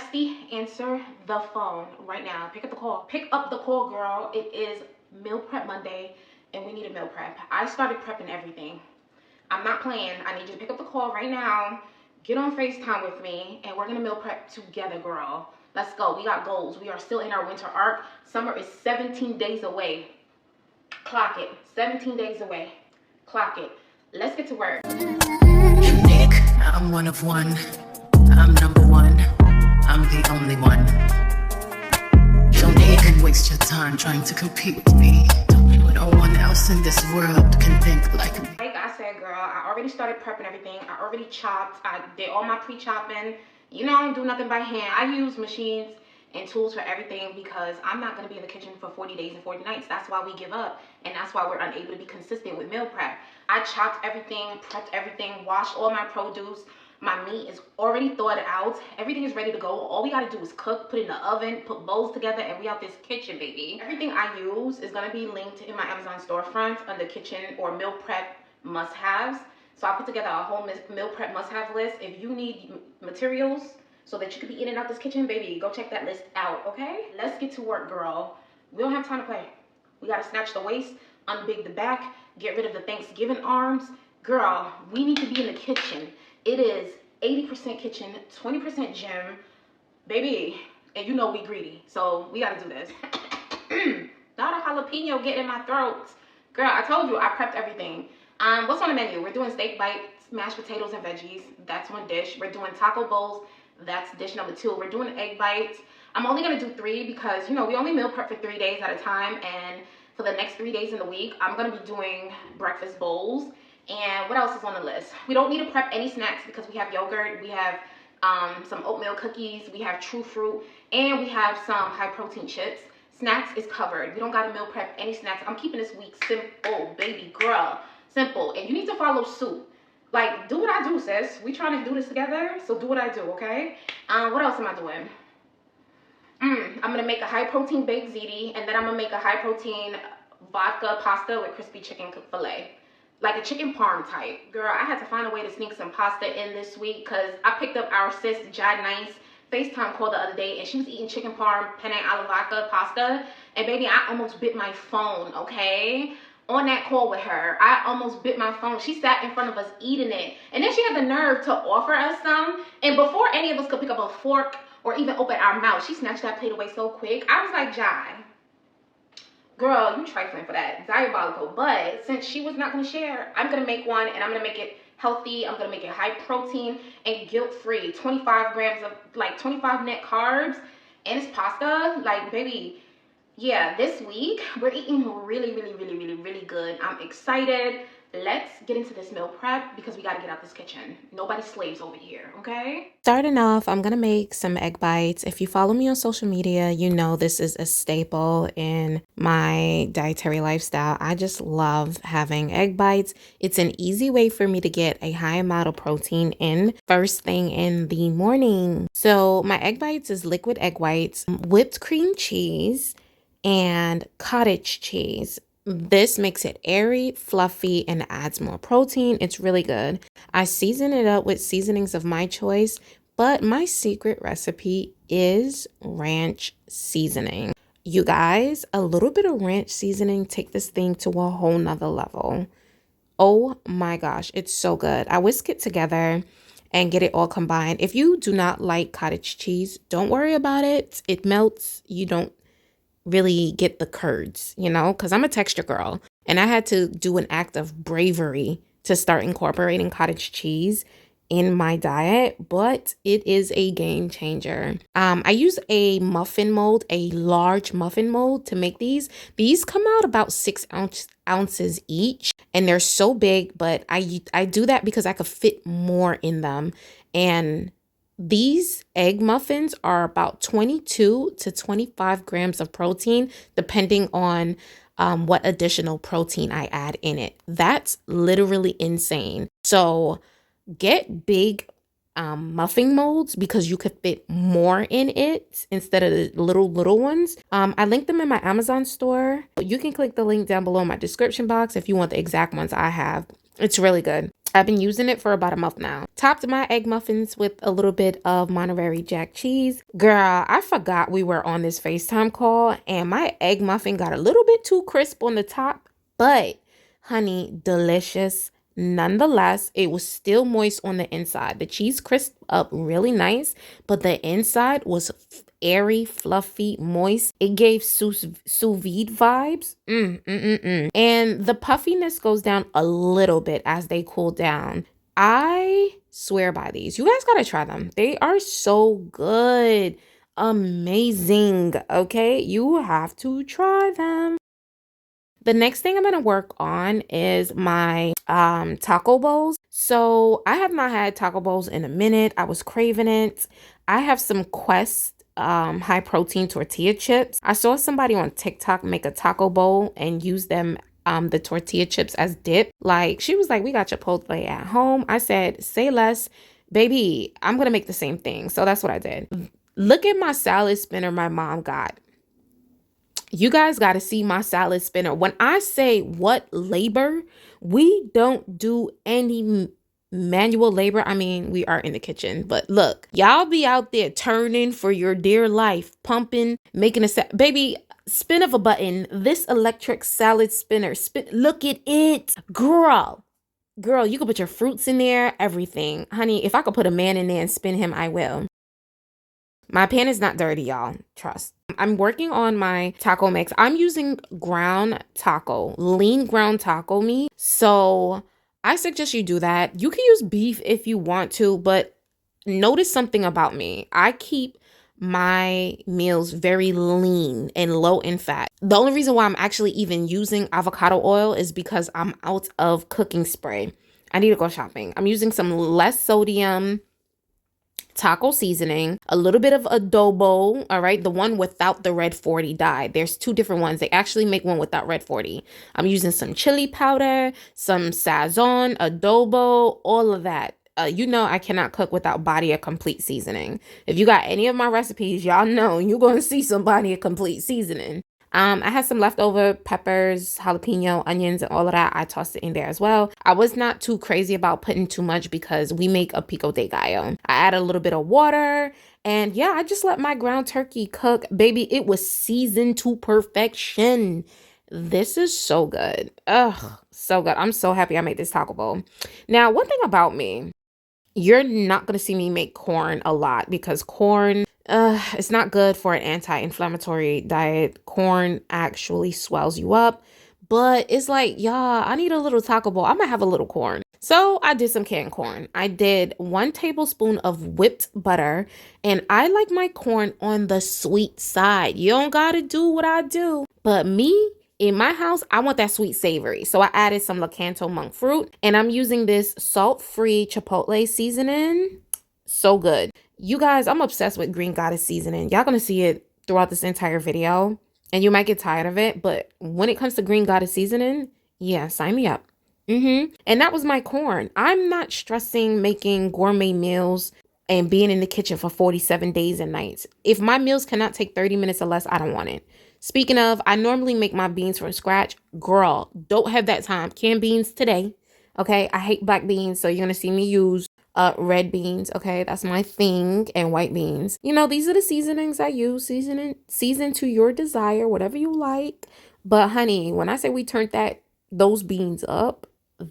Zesty, answer the phone right now. Pick up the call. Pick up the call, girl. It is meal prep Monday, and we need a meal prep. I started prepping everything. I'm not playing. I need you to pick up the call right now. Get on FaceTime with me, and we're gonna meal prep together, girl. Let's go. We got goals. We are still in our winter arc. Summer is 17 days away. Clock it. 17 days away. Clock it. Let's get to work. Nick, I'm one of one. I'm number one. I'm the only one. Don't even waste your time trying to compete with me. No one else in this world can think like me. Like I said, girl, I already started prepping everything. I already chopped. I did all my pre-chopping. You know, I don't do nothing by hand. I use machines and tools for everything because I'm not going to be in the kitchen for 40 days and 40 nights. That's why we give up, and that's why we're unable to be consistent with meal prep. I chopped everything, prepped everything, washed all my produce. My meat is already thawed out. Everything is ready to go. All we got to do is cook, put it in the oven, put bowls together, and we out this kitchen, baby. Everything I use is going to be linked in my Amazon storefront under kitchen or meal prep must-haves. So I put together a whole meal prep must-have list. If you need materials so that you can be in and out this kitchen, baby, go check that list out, okay? Let's get to work, girl. We don't have time to play. We got to snatch the waist, unbig the back, get rid of the Thanksgiving arms. Girl, we need to be in the kitchen. It is 80% kitchen, 20% gym, baby, and you know we greedy, so we gotta do this. Not a jalapeno getting in my throat. Girl, I told you I prepped everything. What's on the menu? We're doing steak bites, mashed potatoes and veggies. That's one dish. We're doing taco bowls. That's dish number 2. We're doing egg bites. I'm only gonna do 3 because, you know, we only meal prep for 3 days at a time, and for the next 3 days in the week, I'm gonna be doing breakfast bowls. And what else is on the list? We don't need to prep any snacks because we have yogurt, we have some oatmeal cookies, we have true fruit, and we have some high protein chips. Snacks is covered. We don't got to meal prep any snacks. I'm keeping this week simple, baby girl. Simple. And you need to follow suit. Like, do what I do, sis. We trying to do this together, so do what I do, okay? What else am I doing? I'm going to make a high protein baked ziti, and then I'm going to make a high protein vodka pasta with crispy chicken filet. Like a chicken parm type. Girl, I had to find a way to sneak some pasta in this week because I picked up our sis Jai Nice FaceTime call the other day, and she was eating chicken parm penne alla vodka pasta, and baby, I almost bit my phone, okay? On that call with her, I almost bit my phone. She sat in front of us eating it, and then she had the nerve to offer us some, and before any of us could pick up a fork or even open our mouth, she snatched that plate away so quick. I was like, Jai, girl, you trifling for that. Diabolical. But since she was not going to share, I'm going to make one, and I'm going to make it healthy. I'm going to make it high protein and guilt-free. 25 grams of, like, 25 net carbs. And it's pasta. Like, baby, yeah, this week, we're eating really, really, really, really, really good. I'm excited. Let's get into this meal prep because we got to get out this kitchen. Nobody's slaves over here, okay? Starting off, I'm going to make some egg bites. If you follow me on social media, you know this is a staple in my dietary lifestyle. I just love having egg bites. It's an easy way for me to get a high amount of protein in first thing in the morning. So my egg bites is liquid egg whites, whipped cream cheese, and cottage cheese. This makes it airy, fluffy, and adds more protein. It's really good. I season it up with seasonings of my choice, but my secret recipe is ranch seasoning. You guys, a little bit of ranch seasoning take this thing to a whole nother level. Oh my gosh, it's so good. I whisk it together and get it all combined. If you do not like cottage cheese, don't worry about it. It melts. You don't really get the curds, you know, because I'm a texture girl, and I had to do an act of bravery to start incorporating cottage cheese in my diet, but it is a game changer. I use a muffin mold, a large muffin mold to make these. These come out about 6 ounces each, and they're so big, but I do that because I could fit more in them. And these egg muffins are about 22 to 25 grams of protein, depending on what additional protein I add in it. That's literally insane. So get big muffin molds because you could fit more in it instead of the little ones. I linked them in my Amazon store. You can click the link down below in my description box if you want the exact ones I have. It's really good. I've been using it for about a month now. Topped my egg muffins with a little bit of Monterey Jack cheese. Girl, I forgot we were on this FaceTime call and my egg muffin got a little bit too crisp on the top, but honey, delicious. Nonetheless, it was still moist on the inside. The cheese crisped up really nice, but the inside was airy, fluffy, moist. It gave sous vide vibes. And the puffiness goes down a little bit as they cool down. I swear by these. You guys gotta try them. They are so good. Amazing. Okay, you have to try them. The next thing I'm going to work on is my taco bowls. So I have not had taco bowls in a minute. I was craving it. I have some Quest high protein tortilla chips. I saw somebody on TikTok make a taco bowl and use them the tortilla chips as dip. Like she was like, we got chipotle at home. I said, say less, baby. I'm going to make the same thing. So that's what I did. Look at my salad spinner my mom got. You guys got to see my salad spinner. When I say what labor, we don't do any manual labor. I mean, we are in the kitchen, but look, y'all be out there turning for your dear life, pumping, making a baby spin of a button. This electric salad spinner, look at it, girl, you can put your fruits in there, everything. Honey, if I could put a man in there and spin him, I will. My pan is not dirty, y'all. Trust. I'm working on my taco mix. I'm using lean ground taco meat. So I suggest you do that. You can use beef if you want to, but notice something about me. I keep my meals very lean and low in fat. The only reason why I'm actually even using avocado oil is because I'm out of cooking spray. I need to go shopping. I'm using some less sodium taco seasoning, a little bit of adobo, all right, the one without the red 40 dye. There's two different ones. They actually make one without red 40. I'm using some chili powder, some sazon, adobo, all of that. You know I cannot cook without Body of Complete seasoning. If you got any of my recipes, y'all know you're going to see some Body of Complete seasoning. I had some leftover peppers, jalapeno, onions, and all of that. I tossed it in there as well. I was not too crazy about putting too much because we make a pico de gallo. I added a little bit of water and yeah, I just let my ground turkey cook. Baby, it was seasoned to perfection. This is so good. Ugh, so good. I'm so happy I made this taco bowl. Now, one thing about me, you're not going to see me make corn a lot because corn, it's not good for an anti-inflammatory diet. Corn actually swells you up, but it's like, yeah, I need a little taco bowl. I'm gonna have a little corn. So I did some canned corn. I did 1 tablespoon of whipped butter, and I like my corn on the sweet side. You don't gotta do what I do, but me, in my house, I want that sweet savory. So I added some Lakanto monk fruit, and I'm using this salt-free chipotle seasoning. So good. You guys, I'm obsessed with Green Goddess seasoning. Y'all gonna see it throughout this entire video, and you might get tired of it, but when it comes to Green Goddess seasoning, yeah, sign me up. And that was my corn. I'm not stressing making gourmet meals and being in the kitchen for 47 days and nights. If my meals cannot take 30 minutes or less, I don't want it. Speaking of, I normally make my beans from scratch. Girl, don't have that time. Canned beans today. Okay, I hate black beans, so you're gonna see me use red beans. Okay, that's my thing, and white beans. You know, these are the seasonings I use. Season to your desire, whatever you like. But honey, when I say we turned those beans up,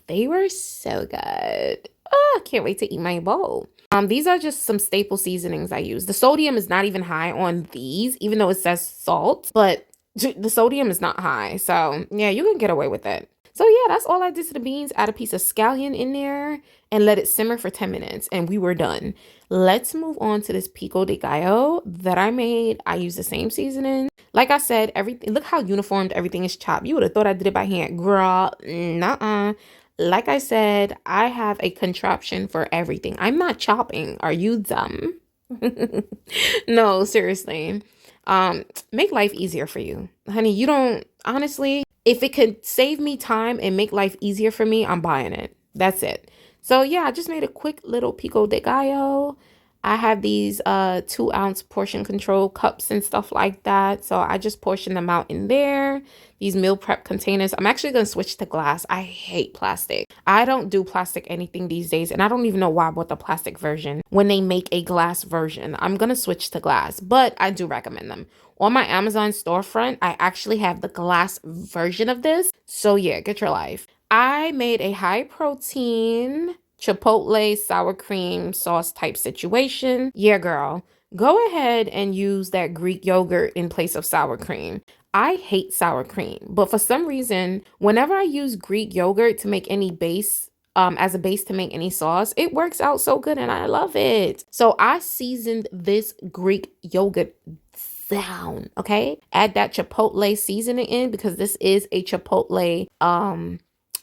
they were so good. Oh, I can't wait to eat my bowl. These are just some staple seasonings I use. The sodium is not even high on these, even though it says salt, but the sodium is not high. So yeah, you can get away with it. So yeah, that's all I did to the beans. Add a piece of scallion in there and let it simmer for 10 minutes and we were done. Let's move on to this pico de gallo that I made. I use the same seasoning. Like I said, everything, look how uniformed everything is chopped. You would have thought I did it by hand. Girl, nuh-uh. Like I said, I have a contraption for everything. I'm not chopping. Are you dumb? No, seriously. Make life easier for you. Honey, you don't, honestly, if it could save me time and make life easier for me, I'm buying it. That's it. So yeah, I just made a quick little pico de gallo. I have these 2-ounce portion control cups and stuff like that. So I just portion them out in there. These meal prep containers. I'm actually going to switch to glass. I hate plastic. I don't do plastic anything these days. And I don't even know why I bought the plastic version when they make a glass version. I'm going to switch to glass, but I do recommend them. On my Amazon storefront, I actually have the glass version of this. So yeah, get your life. I made a high protein chipotle sour cream sauce type situation. Yeah, girl, go ahead and use that Greek yogurt in place of sour cream. I hate sour cream, but for some reason, whenever I use Greek yogurt to make any base, as a base to make any sauce, it works out so good and I love it. So I seasoned this Greek yogurt down, okay? Add that chipotle seasoning in because this is a chipotle,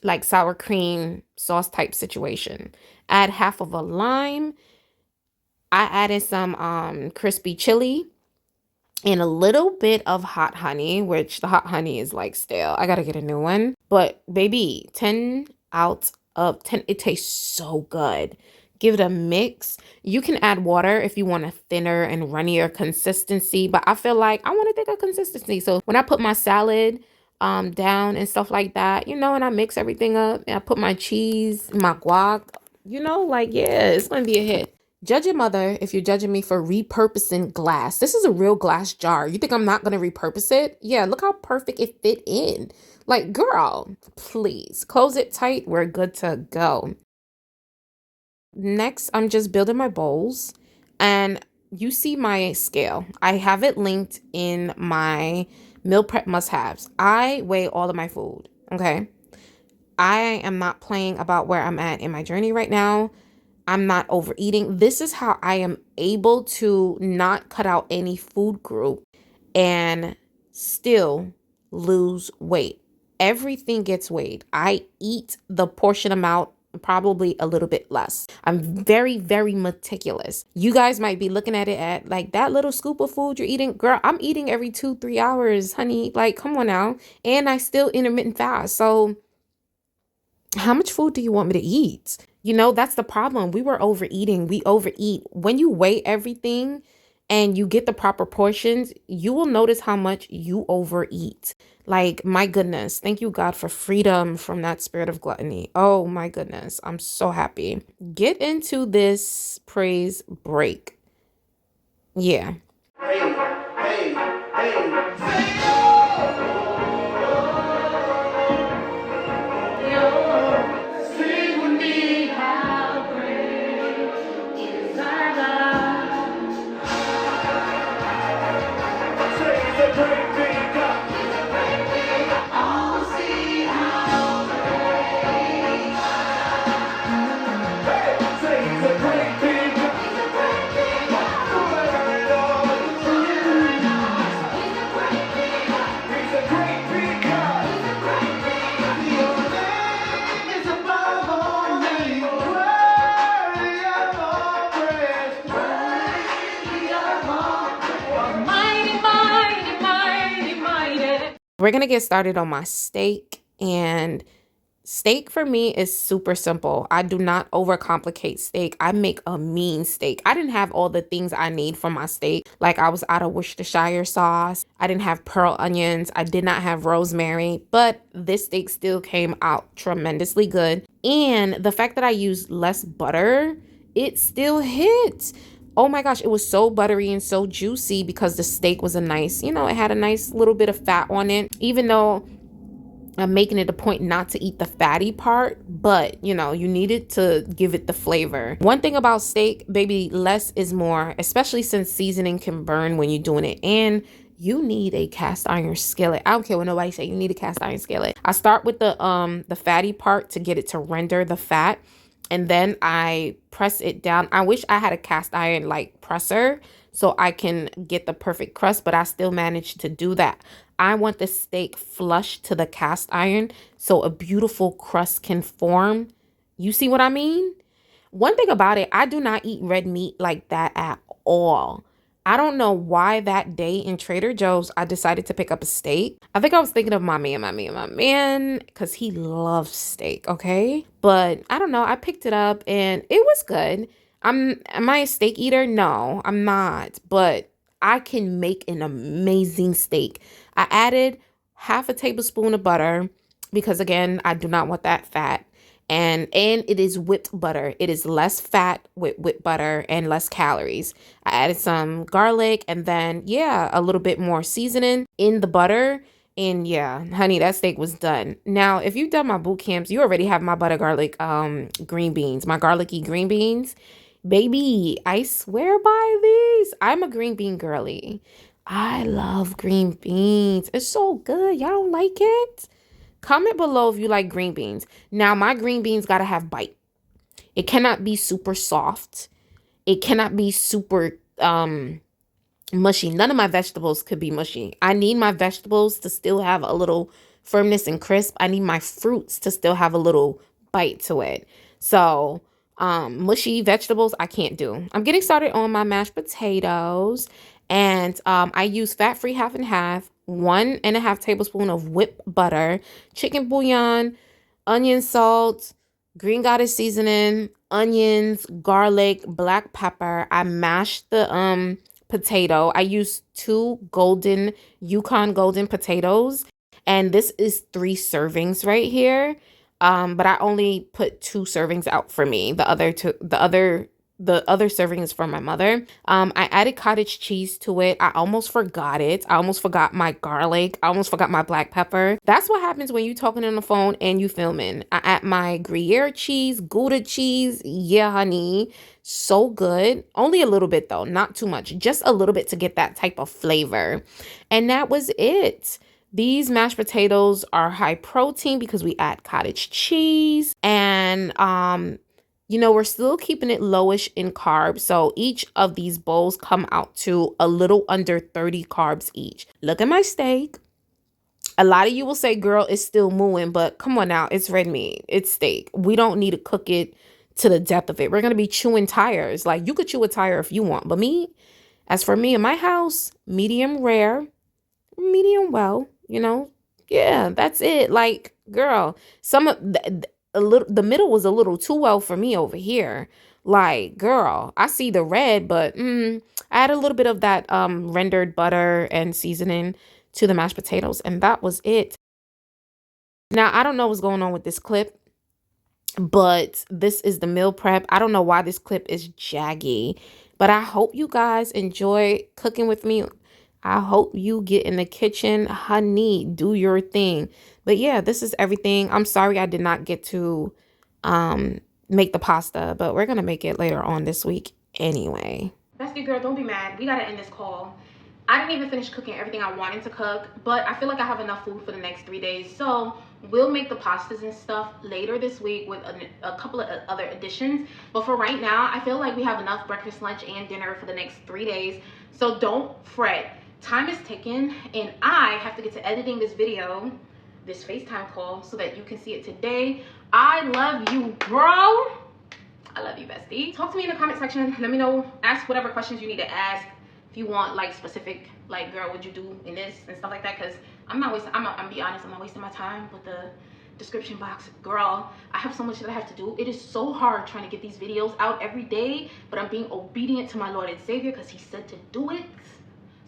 like sour cream sauce type situation. Add half of a lime. I added some crispy chili and a little bit of hot honey, which the hot honey is like stale. I gotta get a new one. But baby, 10 out of 10. It tastes so good. Give it a mix. You can add water if you want a thinner and runnier consistency, but I feel like I want a thicker consistency. So when I put my salad down and stuff like that, and I mix everything up and I put my cheese, my guac, like, yeah, it's gonna be a hit. Judge your mother if you're judging me for repurposing glass. This is a real glass jar. You think I'm not going to repurpose it? Yeah, look how perfect it fit in. Like, girl, please close it tight. We're good to go. Next, I'm just building my bowls and you see my scale. I have it linked in my meal prep must-haves. I weigh all of my food, okay? I am not playing about where I'm at in my journey right now. I'm not overeating. This is how I am able to not cut out any food group and still lose weight. Everything gets weighed. I eat the portion amount, probably a little bit less. I'm very, very meticulous. You guys might be looking at it at like that little scoop of food you're eating. Girl, I'm eating every 2-3 hours, honey. Like, come on now. And I still intermittent fast. So how much food do you want me to eat? That's the problem. We were overeating. We overeat. When you weigh everything and you get the proper portions, you will notice how much you overeat. Like, my goodness. Thank you, God, for freedom from that spirit of gluttony. Oh, my goodness. I'm so happy. Get into this praise break. Yeah. Hey, hey, hey. Sing with me, how great is our God. Say he's a great big God. He's a great big God. Oh, see how great. Hey, say he's a great big God. He's a great big God. Forever and always. Forever and always. He's a great big God. He's a great big God. He's a great big God. Your name is above all names. Worthy of all praise. Worthy of all praise. Mighty, mighty, mighty, mighty. We're going to get started on my steak, and steak for me is super simple. I do not overcomplicate steak. I make a mean steak. I didn't have all the things I need for my steak. Like, I was out of Worcestershire sauce. I didn't have pearl onions. I did not have rosemary, but this steak still came out tremendously good. And the fact that I used less butter, it still hit. Oh my gosh, it was so buttery and so juicy because the steak was it had a nice little bit of fat on it, even though I'm making it a point not to eat the fatty part, but you needed to give it the flavor. One thing about steak, baby, less is more, especially since seasoning can burn when you're doing it. And you need a cast iron skillet. I don't care what nobody say, you need a cast iron skillet. I start with the fatty part to get it to render the fat. And then I press it down. I wish I had a cast iron like presser so I can get the perfect crust, but I still managed to do that. I want the steak flush to the cast iron so a beautiful crust can form. You see what I mean? One thing about it, I do not eat red meat like that at all. I don't know why that day in Trader Joe's, I decided to pick up a steak. I think I was thinking of my man, because he loves steak, okay? But I don't know, I picked it up and it was good. Am I a steak eater? No, I'm not. But I can make an amazing steak. I added half a tablespoon of butter because again, I do not want that fat. And it is whipped butter. It is less fat with whipped butter and less calories. I added some garlic and then yeah, a little bit more seasoning in the butter. And yeah, honey, that steak was done. Now, if you've done my boot camps, you already have my butter garlic green beans, my garlicky green beans. Baby, I swear by these. I'm a green bean girly. I love green beans. It's so good. Y'all don't like it? Comment below if you like green beans. Now, my green beans got to have bite. It cannot be super soft. It cannot be super mushy. None of my vegetables could be mushy. I need my vegetables to still have a little firmness and crisp. I need my fruits to still have a little bite to it. So, mushy vegetables, I can't do. I'm getting started on my mashed potatoes. And I use fat-free half and half, 1.5 tablespoon of whipped butter, chicken bouillon, onion salt, green goddess seasoning, onions, garlic, black pepper. I mashed the potato. I used 2 golden Yukon golden potatoes, and this is 3 servings right here. But I only put 2 servings out for me. The other serving is for my mother. I added cottage cheese to it. I almost forgot it. I almost forgot my garlic. I almost forgot my black pepper. That's what happens when you talking on the phone and you filming. I add my Gruyere cheese, Gouda cheese. Yeah, honey. So good. Only a little bit though, not too much. Just a little bit to get that type of flavor. And that was it. These mashed potatoes are high protein because we add cottage cheese and we're still keeping it lowish in carbs. So each of these bowls come out to a little under 30 carbs each. Look at my steak. A lot of you will say, girl, it's still mooing, but come on now, it's red meat. It's steak. We don't need to cook it to the depth of it. We're going to be chewing tires. Like you could chew a tire if you want, but as for me in my house, medium rare, medium well, yeah, that's it. Like, girl, some of the middle was a little too well for me over here. Like, girl, I see the red, but I add a little bit of that rendered butter and seasoning to the mashed potatoes, and that was it. Now, I don't know what's going on with this clip, but this is the meal prep. I don't know why this clip is jaggy, but I hope you guys enjoy cooking with me. I hope you get in the kitchen, honey, do your thing. But yeah, this is everything. I'm sorry I did not get to make the pasta, but we're going to make it later on this week anyway. Bestie girl, don't be mad. We got to end this call. I didn't even finish cooking everything I wanted to cook, but I feel like I have enough food for the next 3 days. So we'll make the pastas and stuff later this week with a couple of other additions. But for right now, I feel like we have enough breakfast, lunch, and dinner for the next 3 days. So don't fret. Time is ticking, and I have to get to editing this video, this FaceTime call, so that you can see it today. I love you, bro. I love you, bestie. Talk to me in the comment section. Let me know. Ask whatever questions you need to ask. If you want like specific, like, girl, what'd you do in this and stuff like that, because I'm be honest, I'm not wasting my time with the description box. Girl, I have so much that I have to do. It is so hard trying to get these videos out every day, but I'm being obedient to my Lord and Savior because he said to do it.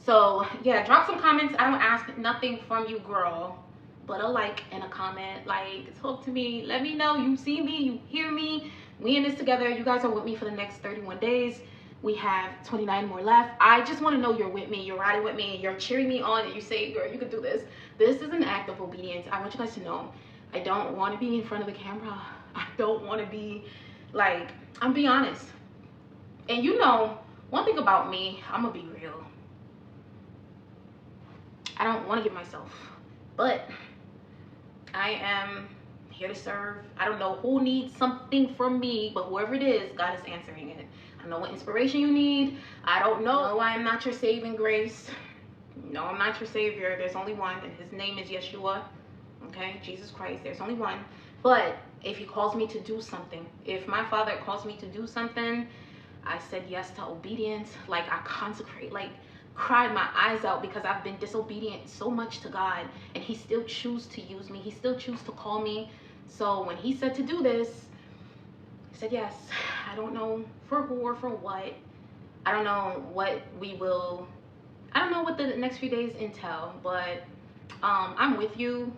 So yeah, drop some comments. I don't ask nothing from you, girl, but a like and a comment. Like, talk to me, let me know you see me, you hear me. We in this together. You guys are with me for the next 31 days. We have 29 more left. I just want to know you're with me, you're riding with me, you're cheering me on, and you say, girl, you can do this. This is an act of obedience. I want you guys to know I don't want to be in front of the camera. I don't want to be like, I'm being honest. And one thing about me, I'm gonna be real. I don't want to give myself, but I am here to serve. I don't know who needs something from me, but whoever it is, God is answering it. I don't know what inspiration you need. I don't know. No, I am not your saving grace. No, I'm not your savior. There's only one, and his name is Yeshua. Okay, Jesus Christ. There's only one. But if he calls me to do something, if my Father calls me to do something, I said yes to obedience. Like, I consecrate, like, cried my eyes out because I've been disobedient so much to God, and he still chooses to use me. He still chooses to call me. So when he said to do this, I said yes. I don't know for who or for what. I don't know what I don't know what the next few days entail, but I'm with you.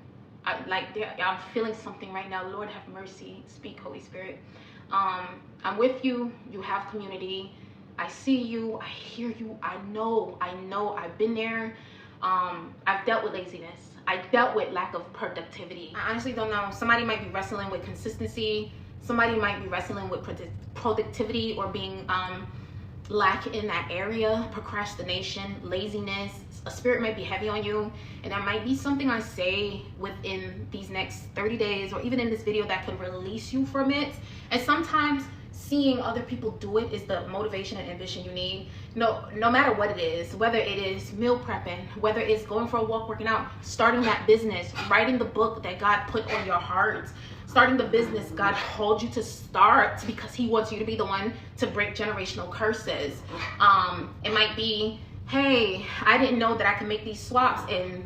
I'm feeling something right now. Lord have mercy. Speak, Holy Spirit. I'm with you. You have community. I see you. I hear you. I know. I've been there. I've dealt with laziness. I dealt with lack of productivity. I honestly don't know. Somebody might be wrestling with consistency. Somebody might be wrestling with productivity or being lack in that area, procrastination, laziness. A spirit might be heavy on you, and there might be something I say within these next 30 days or even in this video that can release you from it. And sometimes seeing other people do it is the motivation and ambition you need. No matter what it is, whether it is meal prepping, whether it's going for a walk, working out, starting that business, writing the book that God put on your heart, starting the business God called you to start because he wants you to be the one to break generational curses. It might be, hey, I didn't know that I could make these swaps and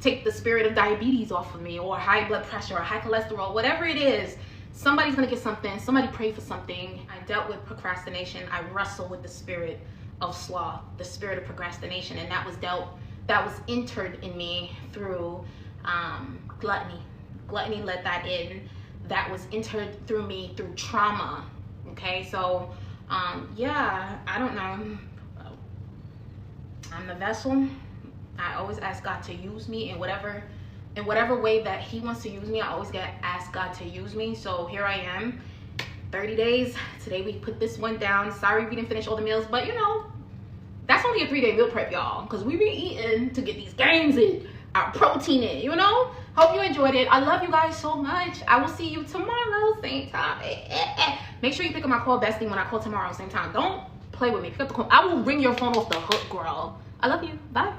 take the spirit of diabetes off of me, or high blood pressure or high cholesterol, whatever it is. Somebody's gonna get something. Somebody pray for something. I dealt with procrastination. I wrestle with the spirit of sloth, the spirit of procrastination, and that was entered in me through gluttony. Gluttony let that in. That was entered through me through trauma. Okay, so yeah, I don't know. I'm the vessel. I always ask God to use me in whatever way that he wants to use me. I always ask God to use me. So here I am, 30 days. Today we put this one down. Sorry we didn't finish all the meals, but you know, that's only a 3-day meal prep, y'all, because we be eating to get these gains in, our protein in, you know. Hope you enjoyed it. I love you guys so much. I will see you tomorrow, same time. Make sure you pick up my call bestie when I call tomorrow, same time. Don't play with me. Pick up the call. I will ring your phone off the hook, girl. I love you. Bye.